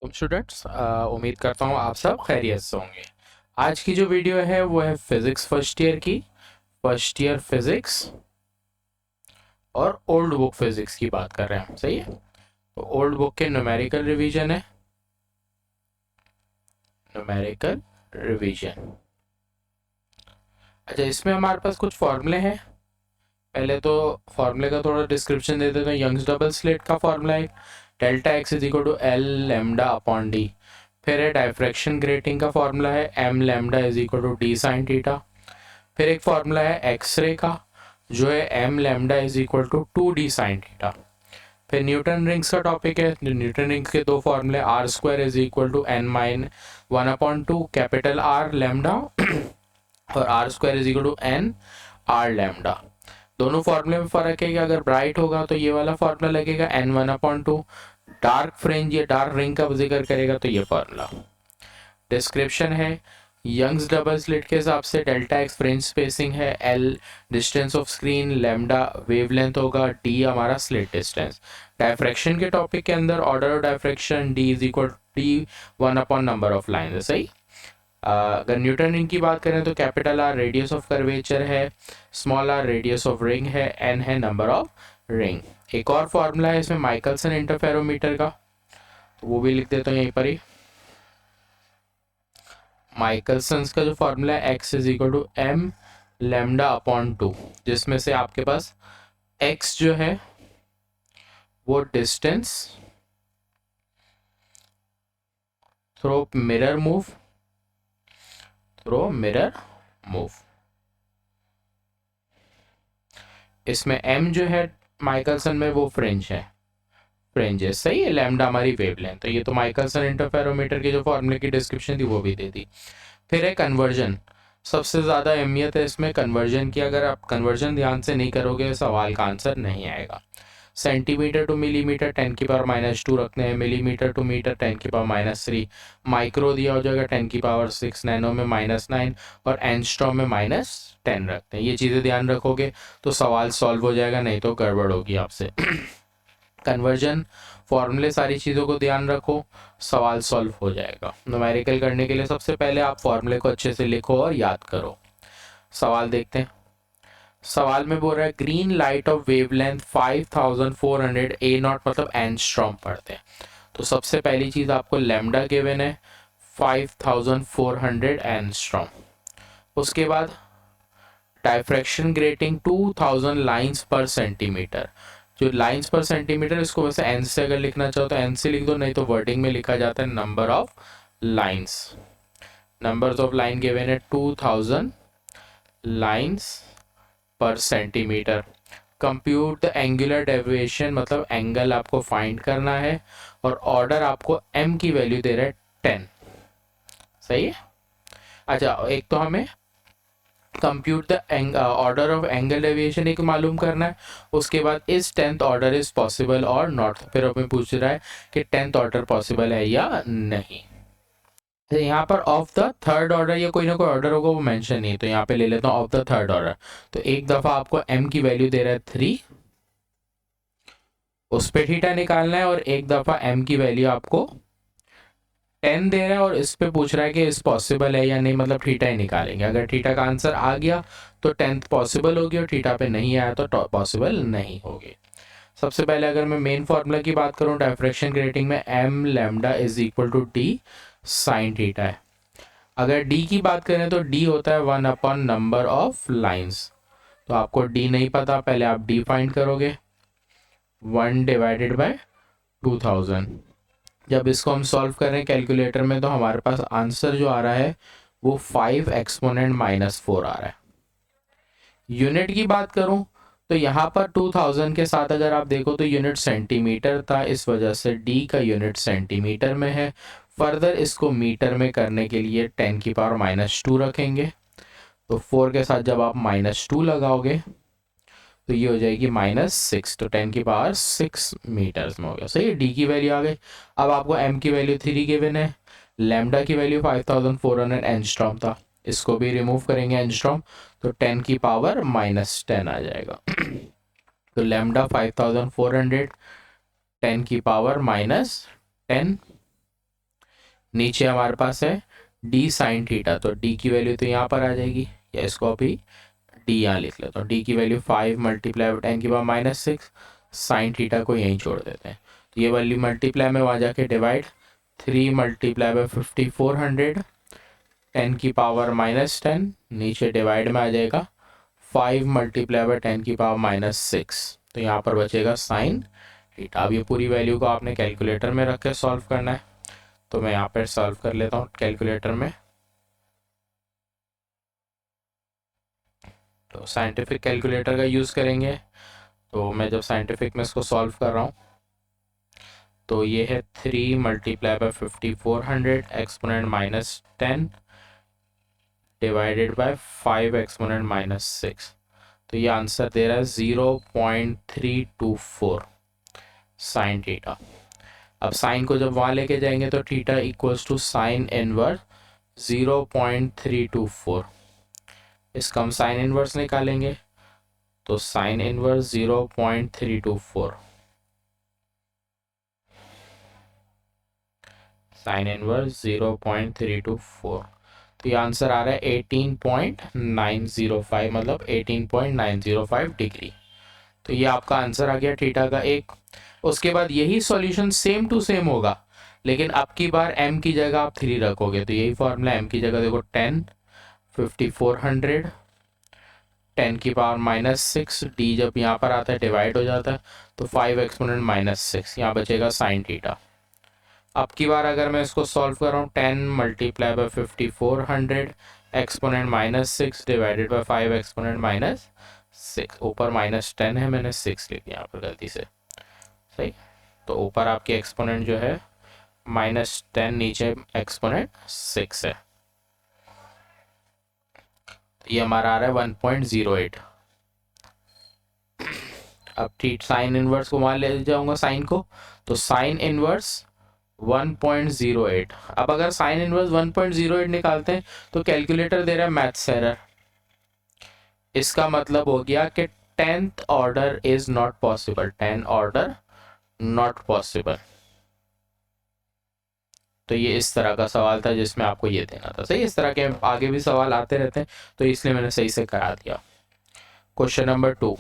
तुम स्टूडेंट्स उम्मीद करता हूँ आप सब खैरियत से होंगे। आज की जो वीडियो है वो है फिजिक्स फर्स्ट ईयर की, फर्स्ट ईयर फिजिक्स और ओल्ड बुक फिजिक्स की बात कर रहे हैं हम। सही है, तो ओल्ड बुक के न्यूमेरिकल रिवीजन है, न्यूमेरिकल रिवीजन। अच्छा, इसमें हमारे पास कुछ फॉर्मूले हैं। पहले तो फॉर्मूले का थोड़ा डिस्क्रिप्शन दे देते हैं। यंग्स डबल स्लिट का फॉर्मूला है delta X is equal to L lambda upon D. फिर है डायफ्रैक्शन ग्रेटिंग का फॉर्मूला है M lambda is equal to D sine theta. फिर एक फॉर्मूला है एक्सरे का जो है M lambda is equal to 2d sine theta. फिर न्यूटन रिंग्स का टॉपिक है। न्यूटन रिंग्स के दो फॉर्मूले R square is equal to N minus 1/2 capital are lambda और R square is equal to N R lambda. दोनों फॉर्मूले में फर्क है कि अगर ब्राइट होगा तो ये वाला फॉर्मूला लगेगा n1/2, डार्क फ्रिंज या डार्क रिंग का जिक्र करेगा तो ये फॉर्मूला। डिस्क्रिप्शन है यंग्स डबल स्लिट के हिसाब से डेल्टा एक्स फ्रिंज स्पेसिंग है, L distance of screen, lambda wavelength होगा, डी हमारा स्लिट डिस्टेंस। डायफ्रैक्शन के टॉपिक के अंदर order of diffraction D is equal D 1 number of line है। सही। अगर न्यूटन रिंग की बात करें तो capital R radius of curvature है, small R radius of ring है, एन है नंबर ऑफ रिंग। एक और फॉर्मूला है इसमें माइकलसन इंटरफेरोमीटर का, तो वो भी लिख देता हूँ यहीं पर ही। माइकलसन का जो फॉर्मूला है X is equal to M lambda upon 2, जिसमें से आपके पास एक्स जो है वो डिस्टेंस थ्रो मिरर मूव, इसमें m जो है माइकलसन में वो फ्रिंज है। सही है। लैम्डा हमारी वेवलेंथ। तो ये तो माइकलसन इंटरफेरोमीटर के जो फॉर्मूले की डिस्क्रिप्शन थी वो भी दे दी। फिर है कन्वर्जन। सबसे ज़्यादा अहमियत है इसमें कन्वर्जन की। अगर आप कन्वर्जन ध्यान से नहीं करोगे सवाल का आंसर नहीं आएगा। सेंटीमीटर टू मिलीमीटर 10⁻⁻2 रखने हैं, मिलीमीटर टू मीटर 10⁻3, माइक्रो दिया हो जाएगा 10⁻6, नैनो में -9 और एंगस्ट्रॉम में -10 रखते हैं। ये चीज़ें ध्यान रखोगे तो सवाल सॉल्व हो जाएगा, नहीं तो गड़बड़ होगी आपसे। कन्वर्जन फॉर्मूले सारी चीज़ों को ध्यान रखो, सवाल सॉल्व हो जाएगा। न्यूमेरिकल करने के लिए सबसे पहले आप फॉर्मूले को अच्छे से लिखो और याद करो। सवाल देखते हैं। सवाल में बोल रहा है green light of wavelength 5400 A not मतलब एंगस्ट्रॉम पढ़ते हैं। तो सबसे पहली चीज़ आपको लेमडा गिवन है 5400 एंगस्ट्रॉम। उसके बाद डायफ्रैक्शन ग्रेटिंग 2000 लाइंस पर सेंटीमीटर। जो लाइंस पर सेंटीमीटर इसको वैसे एन से अगर लिखना चाहो तो एन से लिख दो, नहीं तो वर्डिंग में लिखा जाता है number of lines. Numbers of line given है 2000 लाइंस पर centimetre. Compute the angular deviation मतलब एंगल आपको फाइंड करना है और ऑर्डर आपको m की वैल्यू दे रहा है 10। सही है। अच्छा, एक तो हमें compute the order of angle deviation एक मालूम करना है। उसके बाद इस 10th ऑर्डर इज पॉसिबल और नॉट। फिर हमें पूछ रहा है कि 10th ऑर्डर पॉसिबल है या नहीं। यहाँ पर ऑफ द थर्ड ऑर्डर या कोई ना कोई ऑर्डर होगा वो मेंशन नहीं है, तो यहाँ पे ले लेता हूँ ऑफ द थर्ड ऑर्डर। तो एक दफा आपको m की वैल्यू दे रहा है 3, उस पे थीटा निकालना है, और एक दफा m की वैल्यू आपको 10 दे रहा है और इस पे पूछ रहा है कि इस पॉसिबल है या नहीं, मतलब थीटा ही निकालेंगे। अगर थीटा का आंसर आ गया तो 10th पॉसिबल होगी और थीटा पे नहीं आया तो पॉसिबल नहीं होगी। सबसे पहले अगर मैं मेन फार्मूला की बात करूं डायफ्रैक्शन ग्रेटिंग में m lambda is equal to d sine theta है। अगर d की बात करें तो d होता है 1 नंबर ऑफ लाइंस। तो आपको d नहीं पता, पहले आप d फाइंड करोगे 1/2000। जब इसको हम सॉल्व करें कैलकुलेटर में तो हमारे पास आंसर जो आ रहा है वो 5 एक्सपोनेंट -4 आ रहा है। यूनिट की बात करूं तो यहाँ पर 2000 के साथ अगर आप देखो तो यूनिट सेंटीमीटर था, इस वजह से d का यूनिट सेंटीमीटर में है। फर्दर इसको मीटर में करने के लिए 10⁻2 रखेंगे, तो 4 के साथ जब आप -2 लगाओगे तो ये हो जाएगी -6, तो 10⁻6 मीटर्स में हो गया। सही है। डी की वैल्यू आ गई। अब आपको एम की वैल्यू 3 गिवन है, लैम्डा की वैल्यू 5400 एंगस्ट्रॉम था, इसको भी रिमूव करेंगे एंगस्ट्रॉम, तो 10⁻10 आ जाएगा। तो लैम्डा 5400 10⁻10 नीचे हमारे पास है डी साइन थीटा, तो डी की वैल्यू तो यहाँ पर आ जाएगी, या इसको अभी डी यहाँ लिख लेता हूँ। डी की value 5 multiply by 10⁻⁻6, sine theta को यहीं छोड़ देते हैं, तो ये वैल्यू मल्टीप्लाई में वहाँ जाके डिवाइड, 3 मल्टीप्लाई बाई 5400 10⁻⁻10, नीचे डिवाइड में आ जाएगा 5 मल्टीप्लाई बाई 10⁻⁻6, तो यहाँ पर बचेगा साइन थीटा। अब ये पूरी वैल्यू को आपने कैलकुलेटर में रख के सॉल्व करना है, तो मैं यहाँ पर सॉल्व कर लेता हूँ कैलकुलेटर में। तो साइंटिफिक कैलकुलेटर का यूज़ करेंगे, तो मैं जब साइंटिफिक में इसको सॉल्व कर रहा हूँ तो ये है 3 multiply by 5400 exponent -10 divided by 5 exponent -6, तो ये आंसर दे रहा है 0.324 साइन थीटा। अब साइन को जब वहाँ लेके जाएंगे तो theta equals to sine inverse 0.324, इसका हम साइन इनवर्स निकालेंगे, तो साइन इनवर्स 0.324, साइन इनवर्स 0.324, तो ये आंसर आ रहा है 18.905, मतलब 18.905 डिग्री। तो ये आपका आंसर आ गया थीटा का एक। उसके बाद यही सॉल्यूशन सेम टू सेम होगा, लेकिन अब की बार m की जगह आप 3 रखोगे, तो यही फॉर्मूला m की जगह देखो 10 5400 10⁻⁻6, d जब यहाँ पर आता है डिवाइड हो जाता है, तो 5 एक्सपोनेंट -6, यहाँ बचेगा साइन थीटा। अब की बार अगर मैं इसको सॉल्व कर रहा हूँ 10 multiply by 5400 exponent -6 divided by 5 exponent -6, ऊपर -10 है, मैंने 6 लिख दिया यहाँ पर गलती से, सही। तो ऊपर आपके एक्सपोनेंट जो है -10, नीचे एक्सपोनेंट 6 है, ये हमारा आ रहा है 1.08। अब ठीक साइन इनवर्स को वहाँ ले जाऊंगा साइन को, तो साइन इनवर्स 1.08। अब अगर साइन इनवर्स 1.08 निकालते हैं तो कैलकुलेटर दे रहा है मैथ्स एरर, इसका मतलब हो गया कि 10th order is not possible, 10 order not possible. तो ये इस तरह का सवाल था जिसमें आपको ये देना था, सही। इस तरह के आगे भी सवाल आते रहते हैं, तो इसलिए मैंने सही से करा दिया। क्वेश्चन नंबर 2,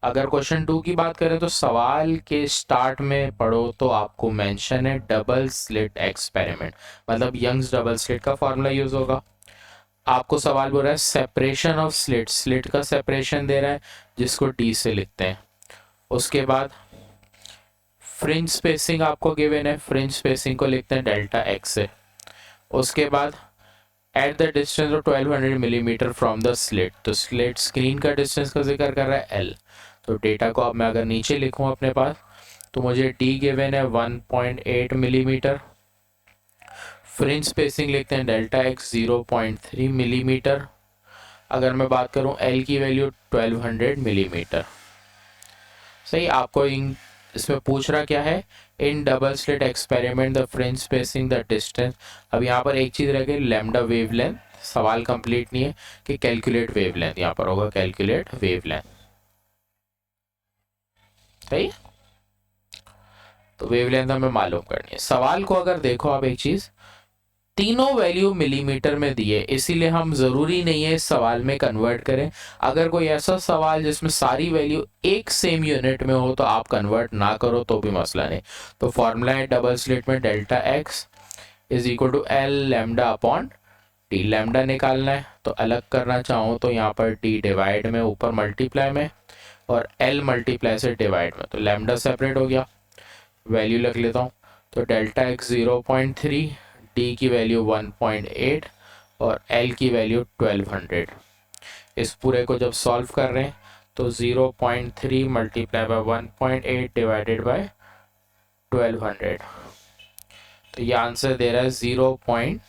अगर क्वेश्चन 2 की बात करें तो सवाल के स्टार्ट में पढ़ो तो आपको मेंशन है डबल स्लिट एक्सपेरिमेंट, मतलब यंग्स डबल स्लिट का फॉर्मूला यूज होगा। आपको सवाल बोल रहा है सेपरेशन ऑफ स्लिट, स्लिट का सेपरेशन दे रहा है जिसको डी से लिखते हैं। उसके बाद फ्रिंज स्पेसिंग आपको गिवन है, फ्रिंज स्पेसिंग को लिखते हैं डेल्टा एक्स से। उसके बाद at the distance of 1200 millimetre from the slit, तो स्लिट स्क्रीन का डिस्टेंस का जिक्र कर रहा है एल। तो डेटा को अब मैं अगर नीचे लिखूं अपने पास, तो मुझे डी गिवन है 1.8 मिलीमीटर, फ्रिंज स्पेसिंग लिखते हैं डेल्टा एक्स 0.3 मिलीमीटर। अगर मैं बात करूं एल की वैल्यू 1200 मिलीमीटर, सही। आपको इसमें पूछ रहा क्या है, in double slit experiment the fringe spacing the distance. अब यहाँ पर एक चीज रह गई, लैम्डा वेवलेंथ। सवाल कंप्लीट नहीं है कि कैलकुलेट वेवलेंथ, यहाँ पर होगा कैलकुलेट वेवलेंथ, सही। तो वेवलेंथ हमें मालूम करनी है। सवाल को अगर देखो आप एक चीज, तीनों वैल्यू मिलीमीटर में दिए, इसीलिए हम जरूरी नहीं है इस सवाल में कन्वर्ट करें। अगर कोई ऐसा सवाल जिसमें सारी वैल्यू एक सेम यूनिट में हो तो आप कन्वर्ट ना करो तो भी मसला नहीं। तो फॉर्मूला है डबल स्लिट में delta X is equal to L lambda upon D. Lambda निकालना है तो अलग करना चाहूँ तो यहाँ पर डी डिवाइड में, ऊपर मल्टीप्लाई में, और एल मल्टीप्लाई से डिवाइड में, तो लैम्डा सेपरेट हो गया। वैल्यू लिख लेता हूँ, तो डेल्टा एक्स 0.3, डी की वैल्यू 1.8 और एल की वैल्यू 1200। इस पूरे को जब सॉल्व कर रहे हैं तो 0.3 मल्टीप्लाई बाय 1.8 डिवाइडेड बाय 1200, तो ये आंसर दे रहा है 0 पॉइंट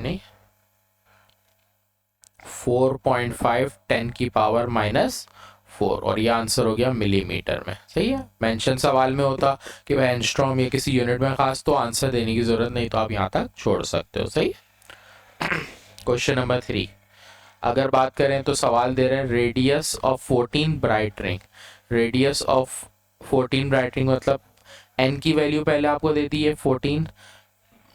नहीं 4.5 10⁻⁻⁴, और ये आंसर हो गया मिलीमीटर में, सही है। मेंशन सवाल में होता कि वह एंगस्ट्रॉम या किसी यूनिट में खास, तो आंसर देने की जरूरत नहीं, तो आप यहाँ तक छोड़ सकते हो, सही। क्वेश्चन नंबर 3, अगर बात करें तो सवाल दे रहे हैं radius of 14 bright ring. Radius of 14 bright ring मतलब एन की वैल्यू पहले आपको देती है 14।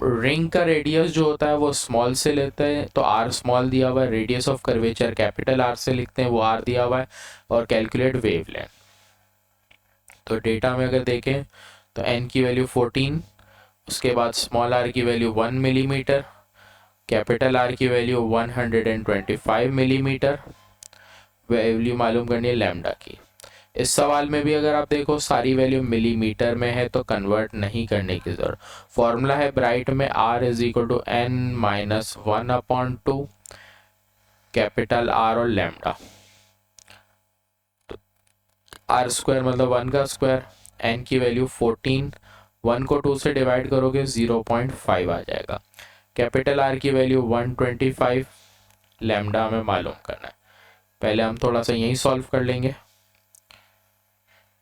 रिंग का रेडियस जो होता है वो स्मॉल से लेते हैं, तो आर स्मॉल दिया हुआ है, radius of curvature capital are से लिखते हैं, वो आर दिया हुआ है, और कैलकुलेट वेवलेंथ। तो डेटा में अगर देखें तो एन की वैल्यू 14, उसके बाद स्मॉल आर की वैल्यू 1 मिलीमीटर, कैपिटल आर की वैल्यू 125 मिलीमीटर, वैल्यू मालूम करनी है लैम्डा की। इस सवाल में भी अगर आप देखो सारी वैल्यू मिलीमीटर में है तो कन्वर्ट नहीं करने की जरूरत। फॉर्मूला है ब्राइट में R is equal to N minus 1/2 capital R और लैम्डा। तो आर स्क्वायर मतलब 1 का स्क्वायर, एन की वैल्यू 14, 1 को 2 से डिवाइड करोगे 0.5 आ जाएगा। कैपिटल आर की वैल्यू 125, लैम्डा हमें मालूम करना है। पहले हम थोड़ा सा यही सॉल्व कर लेंगे।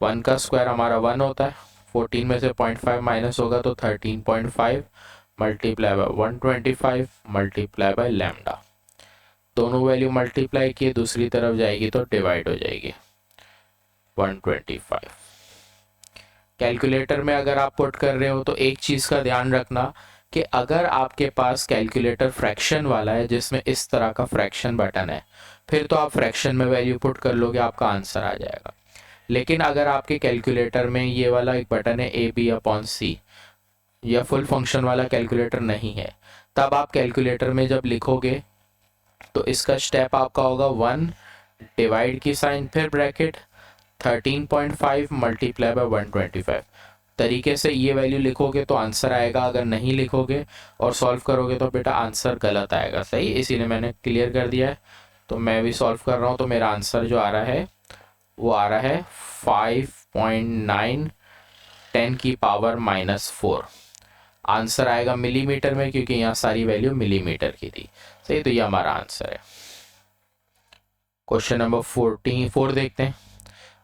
1 का स्क्वायर हमारा 1 होता है, 14 में से 0.5 माइनस होगा तो 13.5 multiply by 125 multiply by lambda. दोनों वैल्यू मल्टीप्लाई किए दूसरी तरफ जाएगी तो डिवाइड हो जाएगी 125। कैलकुलेटर में अगर आप पुट कर रहे हो तो एक चीज़ का ध्यान रखना कि अगर आपके पास कैलकुलेटर फ्रैक्शन वाला है जिसमें इस तरह का फ्रैक्शन बटन है, फिर तो आप फ्रैक्शन में वैल्यू पुट कर लोगे, आपका आंसर आ जाएगा। लेकिन अगर आपके कैलकुलेटर में ये वाला एक बटन है AB/C या फुल फंक्शन वाला कैलकुलेटर नहीं है, तब आप कैलकुलेटर में जब लिखोगे तो इसका स्टेप आपका होगा 1 डिवाइड की साइन फिर ब्रैकेट 13.5 मल्टीप्लाई बाय 125 तरीके से ये वैल्यू लिखोगे तो आंसर आएगा। अगर नहीं लिखोगे और सॉल्व करोगे तो बेटा आंसर गलत आएगा। सही, इसीलिए मैंने क्लियर कर दिया है। तो मैं भी सॉल्व कर रहा हूँ, तो मेरा आंसर जो आ रहा है वो आ रहा है 5.9 10 की पावर -4। आंसर आएगा मिलीमीटर में क्योंकि यहाँ सारी वैल्यू मिलीमीटर की थी। सही, तो ये हमारा आंसर है। क्वेश्चन नंबर 44 देखते हैं।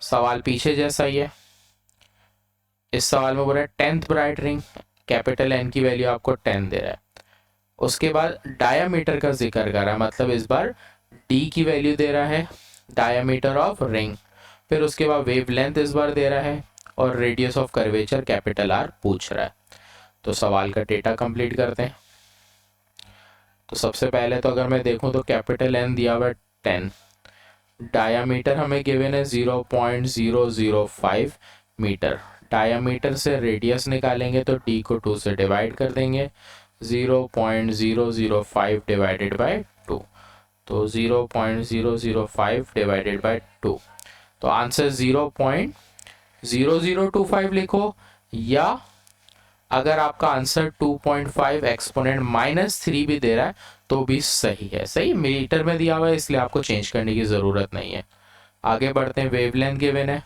सवाल पीछे जैसा ही है। इस सवाल में बोल रहा है 10th bright ring, capital N की वैल्यू आपको 10 दे रहा है। उसके बाद डायामीटर का जिक्र कर रहा है, मतलब इस बार डी की वैल्यू दे रहा है, डायामीटर ऑफ रिंग। फिर उसके बाद वेवलेंथ इस बार दे रहा है और radius of curvature capital are पूछ रहा है। तो सवाल का डेटा कंप्लीट करते हैं। तो सबसे पहले तो अगर मैं देखूं तो कैपिटल एन दिया हुआ है 10, डायामीटर हमें गिवन है 0.005 मीटर। डायामीटर से रेडियस निकालेंगे तो डी को 2 से डिवाइड कर देंगे, 0.005 डिवाइडेड बाय 2, तो 0.005 डिवाइडेड बाय 2। तो आंसर 0.0025 लिखो, या अगर आपका आंसर 2.5 एक्सपोनेंट -3 भी दे रहा है तो भी सही है। सही, मीटर में दिया हुआ है इसलिए आपको चेंज करने की ज़रूरत नहीं है। आगे बढ़ते हैं। वेवलेंथ गिवन है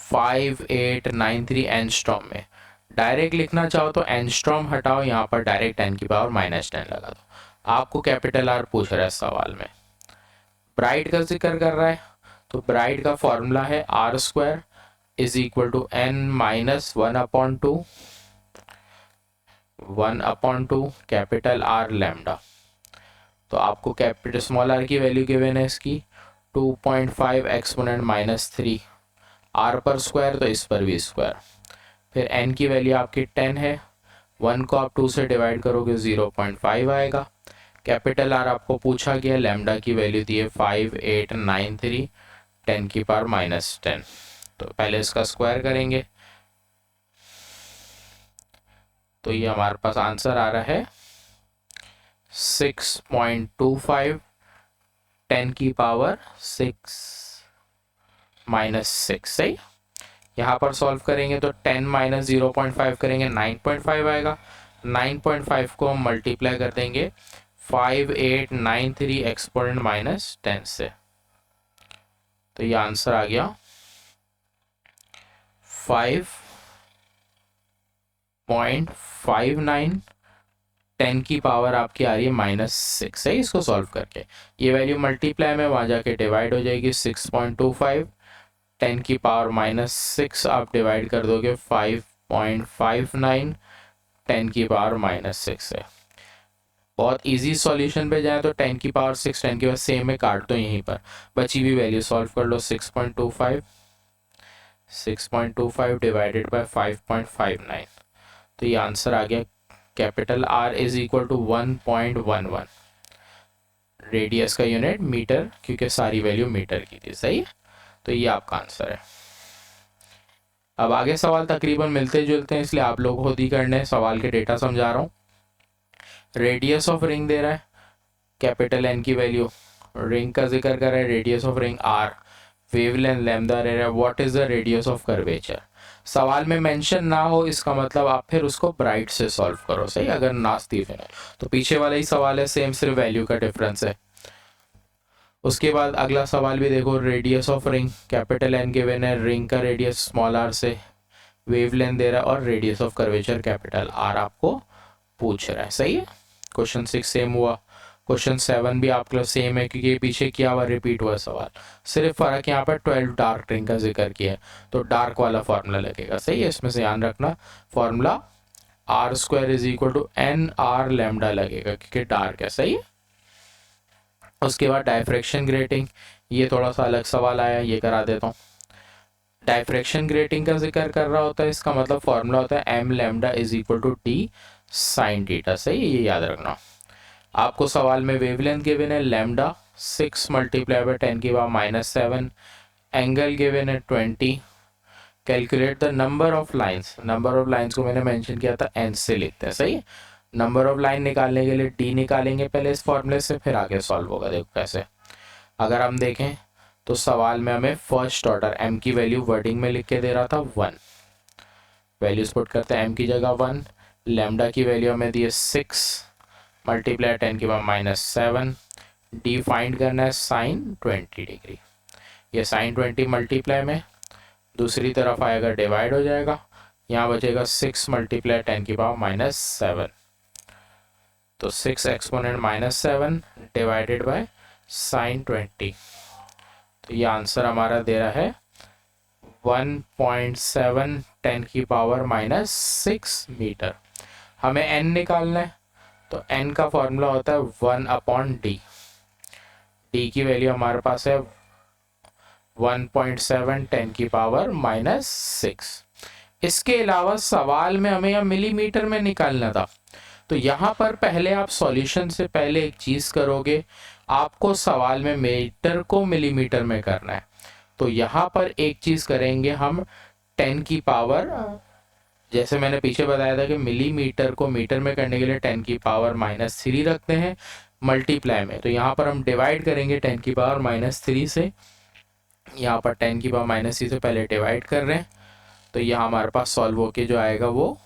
5893 एंगस्ट्रॉम में। डायरेक्ट लिखना चाहो तो एंगस्ट्रॉम हटाओ, यहाँ पर डायरेक्ट 10 की पावर -10 लगा दो। आपको कैपिटल आर पूछ रहा है सवाल में। ब्राइट का जिक्र कर रहा है, तो ब्राइट का फॉर्मूला है R² is equal to n minus 1/2 capital R lambda. तो आपको कैपिटल स्मॉल आर की वैल्यू गिवन है इसकी 2.5 एक्सपोनेंट -3, आर पर स्क्वायर तो इस पर भी स्क्वायर। फिर n की वैल्यू आपकी 10 है, 1 को आप 2 से डिवाइड करोगे 0.5 आएगा। कैपिटल आर आपको पूछा गया, लैम्डा की वैल्यू दी है 5893 10 की पावर -10। तो पहले इसका स्क्वायर करेंगे तो ये हमारे पास आंसर आ रहा है 6.25 10 की पावर 6 -6। सही, यहाँ पर सॉल्व करेंगे तो 10 माइनस 0.5 करेंगे 9.5 आएगा। 9.5 को हम मल्टीप्लाई कर देंगे 5893 एक्सपोनेंट -10 से, तो ये आंसर आ गया 5.59 10 की पावर आपकी आ रही है -6 है। इसको सॉल्व करके ये वैल्यू मल्टीप्लाई में वहाँ जाके डिवाइड हो जाएगी 6.25 10 की पावर -6 आप डिवाइड कर दोगे 5.59 10 की पावर -6 है। बहुत इजी सॉल्यूशन पे जाए तो 10 की पावर 6 10 की पावर सेम में काट दो, यहीं पर बची हुई वैल्यू सॉल्व कर लो। 6.25 6.25 डिवाइडेड बाय 5.59, तो ये आंसर आ गया capital R is equal to 1.11। Radius का यूनिट मीटर, क्योंकि सारी वैल्यू मीटर की थी, सही है। तो ये आपका आंसर है। अब आगे सवाल तकरीबन मिलते जुलते हैं, इसलिए आप लोग खुद ही करने हैं। सवाल के डेटा समझा रहा हूँ। रेडियस ऑफ रिंग दे रहा है, कैपिटल एन की वैल्यू, रिंग का जिक्र कर रहा है, radius of ring R, wavelength lambda दे रहा है, what is the radius of curvature. सवाल में मेंशन ना हो इसका मतलब आप फिर उसको ब्राइट से सॉल्व करो, सही। अगर नास्ती है तो पीछे वाला ही सवाल है, सेम, सिर्फ वैल्यू का डिफरेंस है। उसके बाद अगला सवाल भी देखो, radius of ring capital N given है, रिंग का रेडियस स्मॉल आर से, वेवलेंथ दे रहा है, और radius of curvature capital R आपको पूछ रहा है, सही है। क्वेश्चन 6 सेम हुआ। क्वेश्चन 7 भी आपका सेम है, क्योंकि पीछे किया हुआ रिपीट हुआ सवाल, सिर्फ फर्क यहाँ पर 12 डार्क रिंग का जिक्र किया है, तो डार्क वाला फॉर्मूला लगेगा, सही है। इसमें से ध्यान रखना, formula R square is equal to N R lambda लगेगा, क्योंकि डार्क है, सही है। उसके बाद डायफ्रैक्शन ग्रेटिंग, ये थोड़ा सा अलग सवाल आया, ये करा देता हूँ। डायफ्रैक्शन ग्रेटिंग का जिक्र कर रहा होता है, इसका मतलब फॉर्मूला होता है M lambda is equal to T sine theta, सही है, ये याद रखना। आपको सवाल में वेवलेंथ गिवन है लैम्डा 6 मल्टीप्लाई बाय 10 की पावर -7, एंगल गिवन है 20। Calculate the number of lines, number of lines को मैंने मेंशन किया था एन से लिखते हैं, सही है। नंबर ऑफ लाइन निकालने के लिए डी निकालेंगे पहले इस फॉर्मूले से, फिर आगे सॉल्व होगा। देखो कैसे, अगर हम देखें तो सवाल में हमें फर्स्ट ऑर्डर एम की वैल्यू वर्डिंग में लिख के दे रहा था 1, वैल्यूज पुट करते हैं, एम की जगह 1, लैम्डा की वैल्यू हमें दी है 6 मल्टीप्लाई 10 की पावर -7, डी फाइंड करना है साइन 20 डिग्री। ये साइन 20 मल्टीप्लाई में दूसरी तरफ आएगा डिवाइड हो जाएगा, यहाँ बचेगा 6 मल्टीप्लाई 10 की पावर -7, तो 6 एक्सपोनेंट -7 डिवाइडेड बाय साइन 20, तो ये आंसर हमारा दे रहा है 1.7 10 की पावर -6 मीटर। हमें n निकालना है, तो n का फॉर्मूला होता है 1/d। d की वैल्यू हमारे पास है 1.7 10 की पावर -6। इसके अलावा सवाल में हमें यहाँ मिलीमीटर में निकालना था, तो यहाँ पर पहले आप सॉल्यूशन से पहले एक चीज़ करोगे, आपको सवाल में मीटर को मिलीमीटर में करना है। तो यहाँ पर एक चीज़ करेंगे हम, 10 की पावर, जैसे मैंने पीछे बताया था कि मिलीमीटर को मीटर में करने के लिए 10 की पावर -3 रखते हैं मल्टीप्लाई में, तो यहाँ पर हम डिवाइड करेंगे 10 की पावर -3 से। यहाँ पर 10 की पावर -3 से पहले डिवाइड कर रहे हैं, तो यहाँ हमारे पास सॉल्व होके जो आएगा वो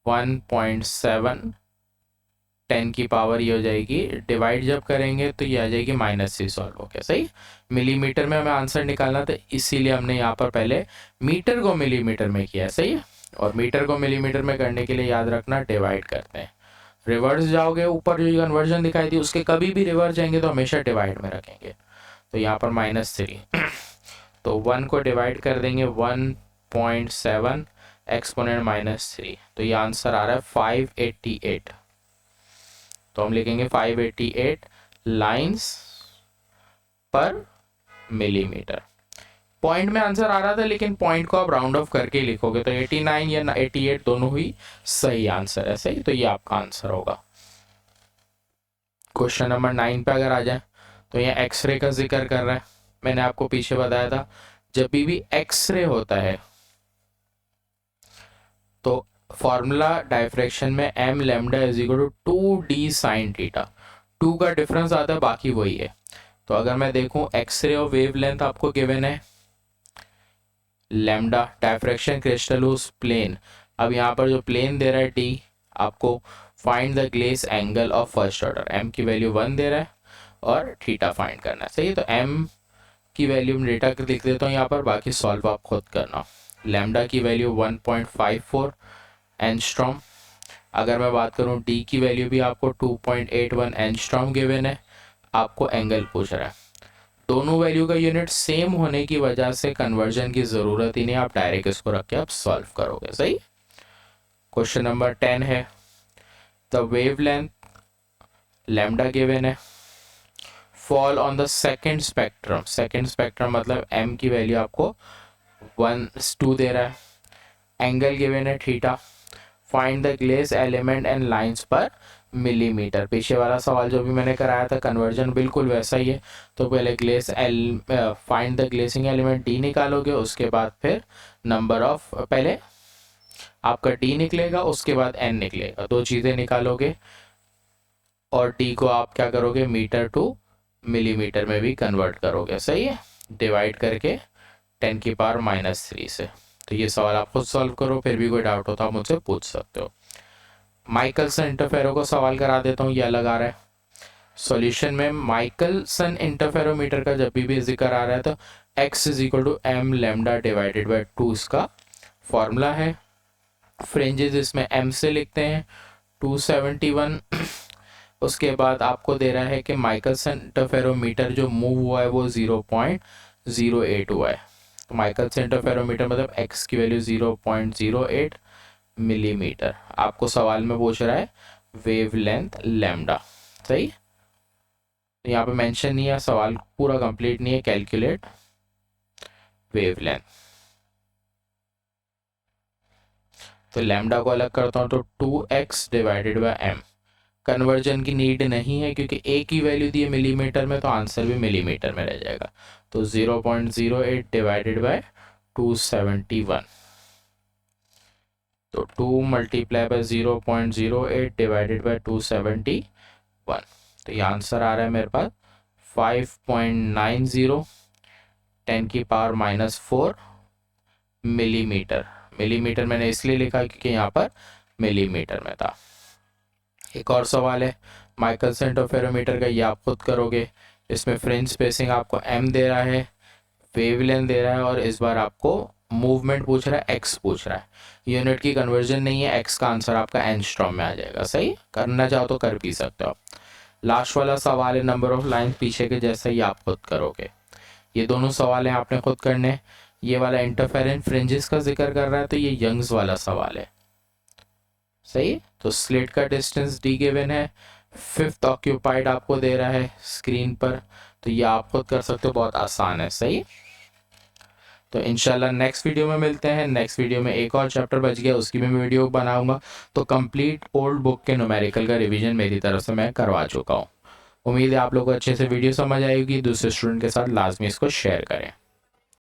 1.7 10 की पावर ये हो जाएगी, डिवाइड जब करेंगे तो ये आ जाएगी -3 सॉल्व हो गया, सही। मिलीमीटर में हमें आंसर निकालना था, इसीलिए हमने यहाँ पर पहले मीटर को मिलीमीटर में किया, सही है। और मीटर को मिलीमीटर में करने के लिए याद रखना डिवाइड करते हैं। रिवर्स जाओगे, ऊपर जो कन्वर्जन दिखाई दी उसके कभी भी रिवर्स जाएंगे तो हमेशा डिवाइड में रखेंगे, तो यहाँ पर -3, तो 1 को डिवाइड कर देंगे 1.7 एक्सपोनेंट -3, तो ये आंसर आ रहा है 588। तो हम लिखेंगे 588 लाइंस पर मिलीमीटर। पॉइंट में आंसर आ रहा था, लेकिन पॉइंट को आप राउंड ऑफ करके ही लिखोगे, तो 89 या 88 दोनों ही सही आंसर है, सही। तो ये आपका आंसर होगा। क्वेश्चन नंबर 9 पे अगर आ जाए, तो ये एक्सरे का जिक्र कर रहा है। मैंने आपको पीछे बताया था, जब भी एक्सरे होता है तो फॉर्मूला डायफ्रैक्शन में M lambda is equal to 2d sine theta, 2 का डिफरेंस आता है, बाकी वही है। तो अगर मैं देखूं, एक्सरे और वेवलेंथ आपको गिवन है लैम्डा, डायफ्रैक्शन क्रिस्टलोस प्लेन, अब यहाँ पर जो प्लेन दे रहा है डी, आपको find the glance angle of first order, M की वैल्यू 1 दे रहा है और थीटा फाइंड करना है, सही है। तो एम की वैल्यू में डेटा लिख देता हूँ यहाँ पर, बाकी सॉल्व आप खुद करना। लैम्डा की वैल्यू 1.54 एंगस्ट्रॉम। अगर मैं बात करूँ डी की वैल्यू भी आपको 2.81 एंगस्ट्रॉम गिवन है, आपको एंगल पूछ रहा है। दोनों वैल्यू का यूनिट सेम होने की वजह से कन्वर्जन की ज़रूरत ही नहीं, आप डायरेक्ट इसको रख के आप सॉल्व करोगे, सही। क्वेश्चन नंबर 10 है, द वेवलेंथ लैम्डा गिवन है, fall on the second spectrum, second spectrum मतलब m की वैल्यू आपको 1:2 दे रहा है, एंगल गिवन है theta, find the glaze element and lines per millimetre. पीछे वाला सवाल जो भी मैंने कराया था कन्वर्जन बिल्कुल वैसा ही है। तो पहले find the glazing element d निकालोगे, उसके बाद फिर नंबर ऑफ, पहले आपका d निकलेगा उसके बाद n निकलेगा, दो चीज़ें निकालोगे और d को आप क्या करोगे मीटर टू मिलीमीटर में भी कन्वर्ट करोगे, सही है, डिवाइड करके 10⁻³ से। तो ये सवाल आप खुद सॉल्व करो, फिर भी कोई डाउट हो तो आप मुझसे पूछ सकते हो। माइकलसन इंटरफेरो को सवाल करा देता हूँ, ये अलग आ रहा है सॉल्यूशन में। माइकलसन इंटरफेरोमीटर का जब भी जिक्र आ रहा है तो x = m lambda divided by 2 इसका फॉर्मूला है। फ्रिंजेस इसमें m से लिखते हैं 271। उसके बाद आपको दे रहा है कि माइकलसन इंटरफेरोमीटर जो मूव हुआ है वो 0.08 हुआ है। तो माइकलसन इंटरफेरोमीटर मतलब x की वैल्यू 0.08 मिलीमीटर। आपको सवाल में पूछ रहा है वेवलेंथ लैम्डा, सही। तो यहाँ पे मेंशन नहीं है, सवाल पूरा कंप्लीट नहीं है, कैलकुलेट वेवलेंथ। तो लैम्डा को अलग करता हूँ तो 2x divided by m। Conversion की नीड नहीं है क्योंकि a की वैल्यू दी है मिलीमीटर में, तो आंसर भी मिलीमीटर में रह जाएगा। तो 0.08 डिवाइडेड बाय 271, तो 2 मल्टीप्लाई बाय 0.08 डिवाइडेड बाय 271। तो ये आंसर आ रहा है मेरे पास 5.90 10⁻⁻4 मिलीमीटर। मिलीमीटर मैंने इसलिए लिखा क्योंकि यहाँ पर मिलीमीटर में था। एक और सवाल है माइकलसन इंटरफेरोमीटर का, ये आप खुद करोगे। इसमें फ्रिंज स्पेसिंग आपको m दे रहा है, वेवलेंथ दे रहा है और इस बार आपको मूवमेंट पूछ रहा है, x पूछ रहा है। यूनिट की कन्वर्जन नहीं है, x का आंसर आपका एंगस्ट्रॉम में आ जाएगा, सही। करना चाहो तो कर भी सकते हो। लास्ट वाला सवाल है नंबर ऑफ लाइन, पीछे के जैसा ही आप खुद करोगे। ये दोनों सवाल हैं आपने खुद करने। ये वाला इंटरफेरेंस फ्रिंजेस का जिक्र कर रहा है तो ये यंग्स वाला सवाल है, सही। तो स्लिट का डिस्टेंस डी गिवन है, 5th ऑक्यूपाइड आपको दे रहा है स्क्रीन पर, तो ये आप खुद कर सकते हो, बहुत आसान है, सही। तो इंशाल्लाह नेक्स्ट वीडियो में मिलते हैं। नेक्स्ट वीडियो में एक और चैप्टर बच गया, उसकी भी मैं वीडियो बनाऊंगा। तो कंप्लीट ओल्ड बुक के न्यूमेरिकल का रिवीजन मेरी तरफ से मैं करवा चुका हूँ। उम्मीद है आप लोगों को अच्छे से वीडियो समझ आएगी। दूसरे स्टूडेंट के साथ लाजमी इसको शेयर करें।